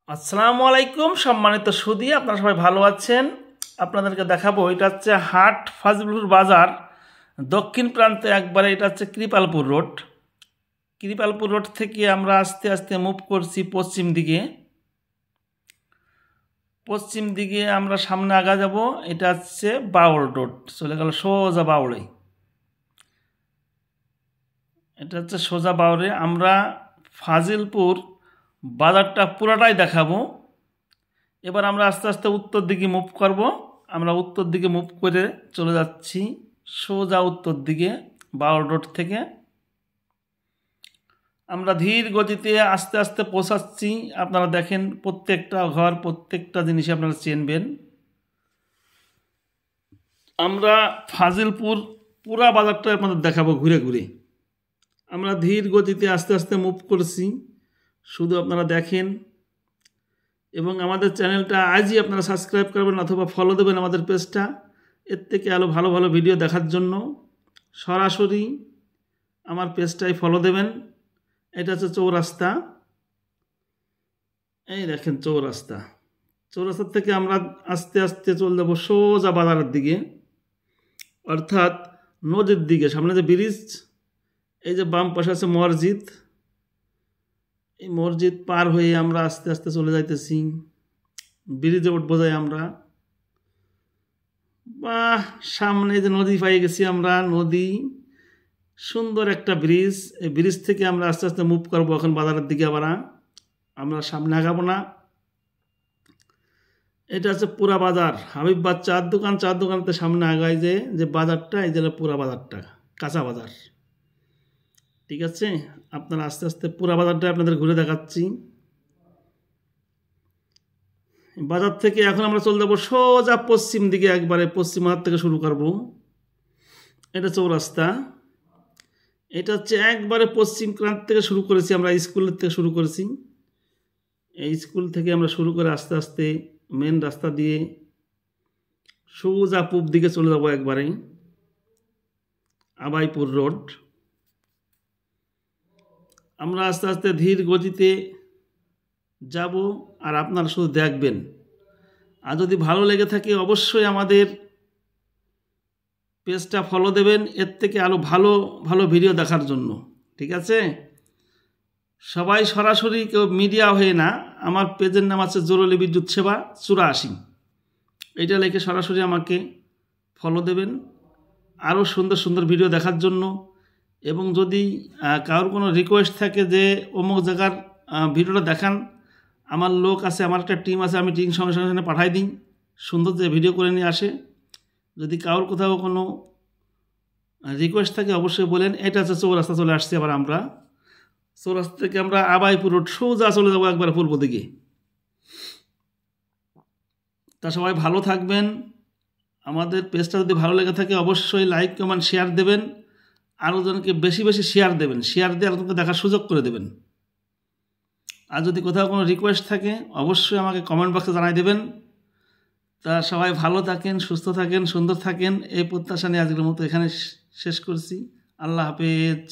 আসসালামু আলাইকুম সম্মানিত সুধী, আপনারা সবাই ভালো আছেন। আপনাদেরকে দেখাবো, এটা হচ্ছে হাট ফাজিলপুর বাজার দক্ষিণ প্রান্তে একবারে। এটা হচ্ছে কৃপালপুর রোড। কৃপালপুর রোড থেকে আমরা আস্তে আস্তে মুভ করছি পশ্চিম দিকে। পশ্চিম দিকে আমরা সামনে আগা যাব। এটা হচ্ছে বাউল রোড, চলে গেল সোজা বাউলে। এটা হচ্ছে সোজা বাউলে। আমরা ফাজিলপুর বাজারটা পুরাটাই দেখাবো। এবার আমরা আস্তে আস্তে উত্তর দিকে মুভ করব। আমরা উত্তর দিকে মুভ করে চলে যাচ্ছি সোজা উত্তর দিকে বাউল রোড থেকে। আমরা ধীর গতিতে আস্তে আস্তে পৌঁছাচ্ছি। আপনারা দেখেন, প্রত্যেকটা ঘর, প্রত্যেকটা জিনিস আপনারা চিনবেন। আমরা ফাজিলপুর পুরা বাজারটা আপনাদের দেখাবো ঘুরে ঘুরে। আমরা ধীর গতিতে আস্তে আস্তে মুভ করছি, শুধু আপনারা দেখেন। এবং আমাদের চ্যানেলটা আজই আপনারা সাবস্ক্রাইব করবেন অথবা ফলো দেবেন আমাদের পেজটা। এর থেকে আরও ভালো ভালো ভিডিও দেখার জন্য সরাসরি আমার পেজটাই ফলো দেবেন। এটা হচ্ছে চৌরাস্তা। এই দেখেন চৌরাস্তা। চৌরাস্তার থেকে আমরা আস্তে আস্তে চলে যাব সোজা বাজারের দিকে, অর্থাৎ নদীর দিকে। সামনে যে ব্রিজ, এই যে বাম পাশে আছে মসজিদ, এই মসজিদ পার হয়ে আমরা আস্তে আস্তে চলে যাইতেছি। ব্রিজে উঠবো যাই আমরা। বাহ, সামনে যে নদী পাই গেছি আমরা, নদী, সুন্দর একটা ব্রিজ। এই ব্রিজ থেকে আমরা আস্তে আস্তে মুভ করবো এখন বাজারের দিকে। আবার আমরা সামনে আগাবো না। এটা হচ্ছে পুরা বাজার, হাবিববাদ চার দোকান। চার দোকানতে সামনে আগায় যে বাজারটা, এই যে পুরা বাজারটা, কাঁচা বাজার। ঠিক আছে, আপনারা আস্তে আস্তে পুরা বাজারটা আপনাদের ঘুরে দেখাচ্ছি। বাজার থেকে এখন আমরা চলে যাবো সোজা পশ্চিম দিকে, একবারে পশ্চিম হাত থেকে শুরু করব। এটা চৌরাস্তা। এটা হচ্ছে একবারে পশ্চিম প্রান্ত থেকে শুরু করেছি আমরা, স্কুলের থেকে শুরু করেছি। এই স্কুল থেকে আমরা শুরু করে আস্তে আস্তে মেন রাস্তা দিয়ে সোজা পূব দিকে চলে যাব একবারে, আবাইপুর রোড। আমরা আস্তে আস্তে ধীর গতিতে যাব, আর আপনারা শুধু দেখবেন। আর যদি ভালো লেগে থাকে অবশ্যই আমাদের পেজটা ফলো দেবেন, এর থেকে আরও ভালো ভালো ভিডিও দেখার জন্য। ঠিক আছে, সবাই সরাসরি, কেউ মিডিয়া হয়ে না। আমার পেজের নাম আছে জরুরি বিদ্যুৎ সেবা 84। এটা লিখে সরাসরি আমাকে ফলো দেবেন আরও সুন্দর সুন্দর ভিডিও দেখার জন্য। এবং যদি কারোর কোনো রিকোয়েস্ট থাকে যে অমুক জায়গার ভিডিওটা দেখান, আমার লোক আছে, আমার একটা টিম আছে, আমি টিম সঙ্গে সঙ্গে পাঠাই দিই, সুন্দর যে ভিডিও করে নিয়ে আসে। যদি কারোর কোথাও কোনো রিকোয়েস্ট থাকে অবশ্যই বলেন। এটা হচ্ছে চৌরাস্তা, চলে আসছি আবার আমরা। চৌরাস্তা থেকে আমরা আবাইপুর রোড সোজা চলে যাবো একবার পূর্ব দিকে। তা সবাই ভালো থাকবেন। আমাদের পেজটা যদি ভালো লেগে থাকে অবশ্যই লাইক, কমেন্ট, শেয়ার দেবেন। আরও জনকে বেশি বেশি শেয়ার দেবেন, শেয়ার দিয়ে আরেকজনকে দেখার সুযোগ করে দেবেন। আর যদি কোথাও কোনো রিকোয়েস্ট থাকে অবশ্যই আমাকে কমেন্ট বক্সে জানাই দেবেন। তা সবাই ভালো থাকেন, সুস্থ থাকেন, সুন্দর থাকেন, এই প্রত্যাশা নিয়ে আজকের মতো এখানে শেষ করছি। আল্লাহ হাফেজ।